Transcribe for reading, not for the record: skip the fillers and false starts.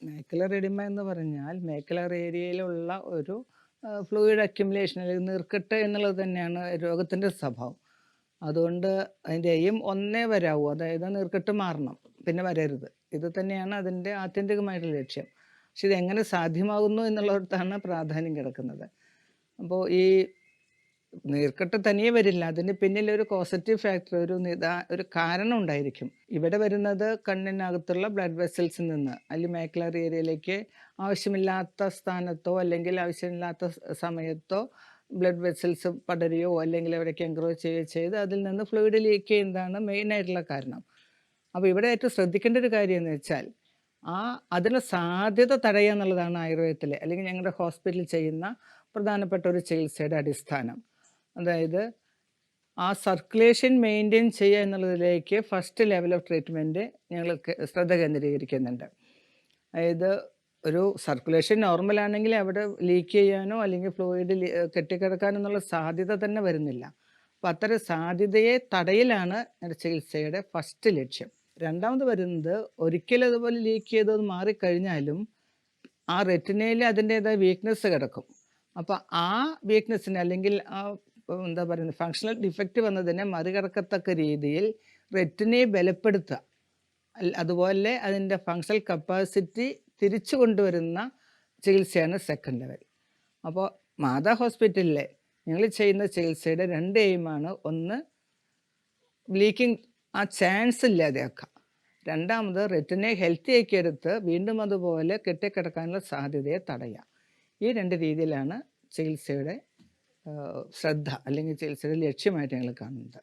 Macular oedema എന്ന് പറഞ്ഞാൽ macular ഏരിയയിലുള്ള ഒരു ഫ്ലൂയിഡ് അക്യുമുലേഷൻ അല്ലെങ്കിൽ നീർക്കെട്ട് എന്നുള്ളത് തന്നെയാണ് രോഗത്തിൻ്റെ സ്വഭാവം. അതുകൊണ്ട് അതിൻ്റെ എയിം ഒന്നേ വരാവൂ, അതായത് നീർക്കെട്ട് മാറണം, പിന്നെ വരരുത്. ഇത് തന്നെയാണ് അതിൻ്റെ ആത്യന്തികമായിട്ടുള്ള ലക്ഷ്യം. പക്ഷെ ഇതെങ്ങനെ സാധ്യമാകുന്നു എന്നുള്ളിടത്താണ് പ്രാധാന്യം കിടക്കുന്നത്. അപ്പോൾ ഈ നീർക്കെട്ട് തനിയെ വരില്ല, അതിന് പിന്നിൽ ഒരു പോസിറ്റീവ് ഫാക്ടർ, ഒരു കാരണം ഉണ്ടായിരിക്കും. ഇവിടെ വരുന്നത് കണ്ണിനകത്തുള്ള ബ്ലഡ് വെസൽസിൽ നിന്ന്, അല്ലെങ്കിൽ മാക്യുലർ ഏരിയയിലേക്ക് ആവശ്യമില്ലാത്ത സ്ഥാനത്തോ അല്ലെങ്കിൽ ആവശ്യമില്ലാത്ത സമയത്തോ ബ്ലഡ് വെസൽസ് പടരുകയോ അല്ലെങ്കിൽ അവിടേക്ക് എൻക്രോച്ച് ചെയ്യുകയോ ചെയ്ത് അതിൽ നിന്ന് ഫ്ലൂയിഡ് ലീക്ക് ചെയ്യുന്നതാണ് മെയിനായിട്ടുള്ള കാരണം. അപ്പോൾ ഇവിടെ ഏറ്റവും ശ്രദ്ധിക്കേണ്ട ഒരു കാര്യം എന്ന് വെച്ചാൽ അതിന് സാധ്യത തടയുക എന്നുള്ളതാണ് ആയുർവേദത്തിലെ അല്ലെങ്കിൽ ഞങ്ങളുടെ ഹോസ്പിറ്റലിൽ ചെയ്യുന്ന പ്രധാനപ്പെട്ട ഒരു ചികിത്സയുടെ അടിസ്ഥാനം. അതായത് ആ സർക്കുലേഷൻ മെയിൻറ്റെയിൻ ചെയ്യുക എന്നുള്ളതിലേക്ക് ഫസ്റ്റ് ലെവൽ ഓഫ് ട്രീറ്റ്മെൻറ്റ് ഞങ്ങൾ ശ്രദ്ധ കേന്ദ്രീകരിക്കുന്നുണ്ട്. അതായത് ഒരു സർക്കുലേഷൻ നോർമലാണെങ്കിൽ അവിടെ ലീക്ക് ചെയ്യാനോ അല്ലെങ്കിൽ ഫ്ലൂയിഡ് കെട്ടിക്കിടക്കാനോ എന്നുള്ള സാധ്യത തന്നെ വരുന്നില്ല. അപ്പോൾ അത്തരം സാധ്യതയെ തടയലാണ് ചികിത്സയുടെ ഫസ്റ്റ് ലക്ഷ്യം. രണ്ടാമത് വരുന്നത്, ഒരിക്കലും അതുപോലെ ലീക്ക് ചെയ്തത് മാറിക്കഴിഞ്ഞാലും ആ റെറ്റിനയിൽ അതിൻ്റേതായ വീക്ക്നെസ് കിടക്കും. അപ്പോൾ ആ വീക്ക്നെസ്സിന് അല്ലെങ്കിൽ എന്താ പറയുന്നത്, ഫങ്ഷണൽ ഡിഫക്റ്റ് വന്നതിനെ മറികടക്കത്തക്ക രീതിയിൽ റെറ്റിനയെ ബലപ്പെടുത്തുക, അതുപോലെ അതിൻ്റെ ഫങ്ഷണൽ കപ്പാസിറ്റി തിരിച്ചു കൊണ്ടുവരുന്ന ചികിത്സയാണ് സെക്കൻഡ് ലെവൽ. അപ്പോൾ മാതാ ഹോസ്പിറ്റലിലെ ഞങ്ങൾ ചെയ്യുന്ന ചികിത്സയുടെ രണ്ട് എയിമാണ്: ഒന്ന്, ലീക്കിംഗ് ആ ചാൻസ് ഇല്ലാതെയാക്കുക; രണ്ടാമത്, റെറ്റിനെ ഹെൽത്തി ആക്കിയെടുത്ത് വീണ്ടും അതുപോലെ കെട്ടിക്കിടക്കാനുള്ള സാധ്യതയെ തടയുക. ഈ രണ്ട് രീതിയിലാണ് ചികിത്സയുടെ ശ്രദ്ധ അല്ലെങ്കിൽ ചികിത്സയുടെ ലക്ഷ്യമായിട്ട് ഞങ്ങൾ കാണുന്നത്.